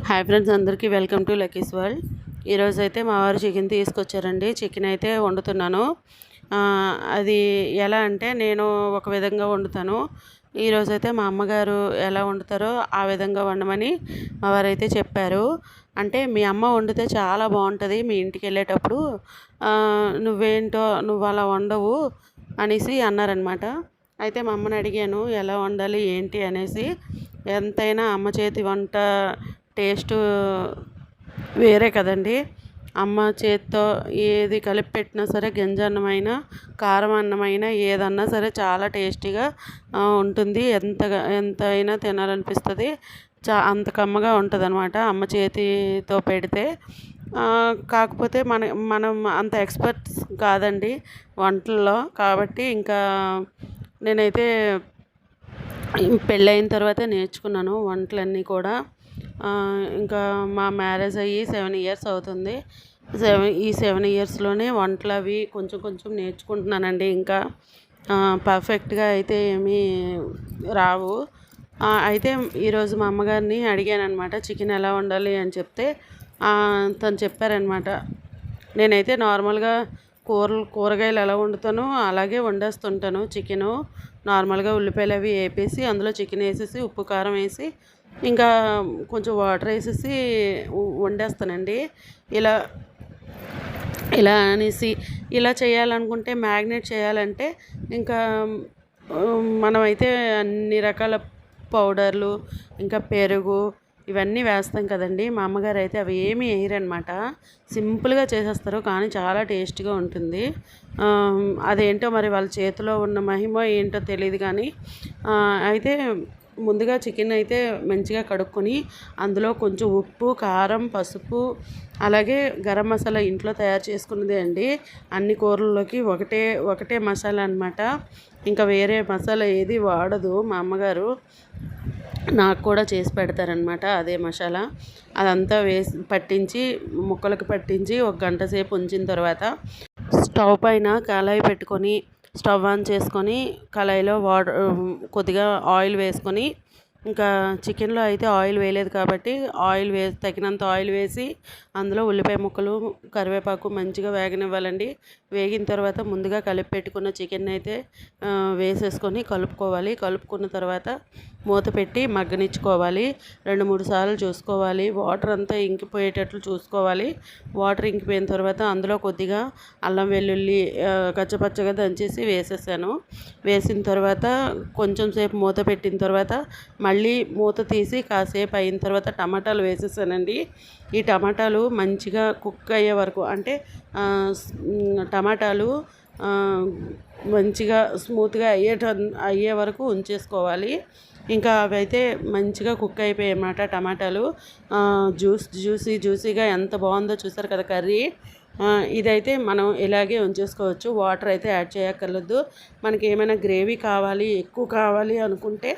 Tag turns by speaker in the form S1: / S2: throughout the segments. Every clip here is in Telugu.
S1: హాయ్ ఫ్రెండ్స్, అందరికీ వెల్కమ్ టు లక్కీస్ వరల్డ్. ఈరోజు అయితే మా వారు చికెన్ తీసుకొచ్చారండి. చికెన్ అయితే వండుతున్నాను. అది ఎలా అంటే నేను ఒక విధంగా వండుతాను. ఈరోజైతే మా అమ్మగారు ఎలా వండుతారో ఆ విధంగా వండమని మా వారైతే చెప్పారు. అంటే మీ అమ్మ వండితే చాలా బాగుంటుంది, మీ ఇంటికి వెళ్ళేటప్పుడు నువ్వేంటో నువ్వు అలా వండవు అనేసి అన్నారనమాట. అయితే మా అమ్మని అడిగాను ఎలా వండాలి ఏంటి అనేసి. ఎంతైనా అమ్మ చేతి వంట టేస్టు వేరే కదండి. అమ్మ చేత్తో ఏది కలిపి పెట్టినా సరే, గింజన్నమైనా కారం అన్నమైనా ఏదన్నా సరే చాలా టేస్టీగా ఉంటుంది. ఎంతైనా తినాలనిపిస్తుంది. అంత కమ్మగా ఉంటుంది అనమాట అమ్మ చేతితో పెడితే. కాకపోతే మనం అంత ఎక్స్పర్ట్స్ కాదండి వంటల్లో. కాబట్టి ఇంకా నేనైతే పెళ్ళైన తర్వాత నేర్చుకున్నాను వంటలన్నీ కూడా. ఇంకా మా మ్యారేజ్ అయ్యి 7 ఇయర్స్ అవుతుంది. ఈ 7 ఇయర్స్లోనే వంటలు అవి కొంచెం కొంచెం నేర్చుకుంటున్నానండి. ఇంకా పర్ఫెక్ట్గా అయితే ఏమీ రావు. అయితే ఈరోజు మా అమ్మగారిని అడిగాను అనమాట, చికెన్ ఎలా వండాలి అని చెప్తే తను చెప్పారనమాట. నేనైతే నార్మల్గా కూరగాయలు ఎలా వండుతానో అలాగే వండేస్తుంటాను. చికెను నార్మల్గా ఉల్లిపాయలు అవి వేపేసి అందులో చికెన్ వేసేసి ఉప్పు కారం వేసి ఇంకా కొంచెం వాటర్ వేసేసి వండేస్తానండి. ఇలా ఇలా అనేసి ఇలా చేయాలనుకుంటే, మ్యాగ్నేట్ చేయాలంటే ఇంకా మనమైతే అన్ని రకాల పౌడర్లు ఇంకా పెరుగు ఇవన్నీ వేస్తాం కదండి. మా అమ్మగారు అయితే అవి ఏమీ వేయరనమాట. సింపుల్గా చేసేస్తారు, కానీ చాలా టేస్ట్గా ఉంటుంది. అదేంటో మరి వాళ్ళ చేతిలో ఉన్న మహిమ ఏంటో తెలియదు. కానీ అయితే ముందుగా చికెన్ అయితే మంచిగా కడుక్కొని అందులో కొంచెం ఉప్పు, కారం, పసుపు, అలాగే గరం మసాలా ఇంట్లో తయారు చేసుకున్నదే అండి. అన్ని కూరల్లోకి ఒకటే మసాలా అనమాట. ఇంకా వేరే మసాలా ఏది వాడదు మా అమ్మగారు. నాకు కూడా చేసి పెడతారనమాట అదే మసాలా. అదంతా పట్టించి ముక్కలకు పట్టించి 1 గంట సేపు ఉంచిన తర్వాత స్టవ్ పైన కళాయి పెట్టుకొని స్టవ్ ఆన్ చేసుకొని కళాయిలో కొద్దిగా ఆయిల్ వేసుకొని, ఇంకా చికెన్లో అయితే ఆయిల్ వేయలేదు కాబట్టి తగినంత ఆయిల్ వేసి అందులో ఉల్లిపాయ ముక్కలు, కరివేపాకు మంచిగా వేగనివ్వాలండి. వేగిన తర్వాత ముందుగా కలిపి పెట్టుకున్న చికెన్ అయితే వేసేసుకొని కలుపుకోవాలి. కలుపుకున్న తర్వాత మూత పెట్టి మగ్గనిచ్చుకోవాలి. 2-3 సార్లు చూసుకోవాలి. వాటర్ అంతా ఇంకిపోయేటట్లు చూసుకోవాలి. వాటర్ ఇంకిపోయిన తర్వాత అందులో కొద్దిగా అల్లం వెల్లుల్లి కచ్చపచ్చగా దంచేసి వేసేసాను. వేసిన తర్వాత కొంచెం సేపు మూత పెట్టిన తర్వాత మళ్ళీ మూత తీసి కాసేపు అయిన తర్వాత టమాటాలు వేసేసానండి. ఈ టమాటాలు మంచిగా కుక్ అయ్యే వరకు, అంటే టమాటాలు మంచిగా స్మూత్గా అయ్యే వరకు ఉంచేసుకోవాలి. ఇంకా అవైతే మంచిగా కుక్ అయిపోయాయి అన్నమాట టమాటాలు. జ్యూసీగా ఎంత బాగుందో చూసారు కదా కర్రీ. ఇదైతే మనం ఇలాగే ఉంచేసుకోవచ్చు. వాటర్ అయితే యాడ్ చేయక్కర్లేదు. మనకి ఏమైనా గ్రేవీ కావాలి, ఎక్కువ కావాలి అనుకుంటే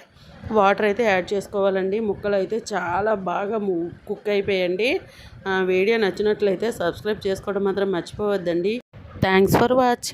S1: వాటర్ అయితే యాడ్ చేసుకోవాలండి. ముక్కలు అయితే చాలా బాగా కుక్ అయిపోయండి. వీడియో నచ్చినట్లయితే సబ్స్క్రైబ్ చేసుకోవడం మాత్రం మర్చిపోవద్దండి. Thanks for watching.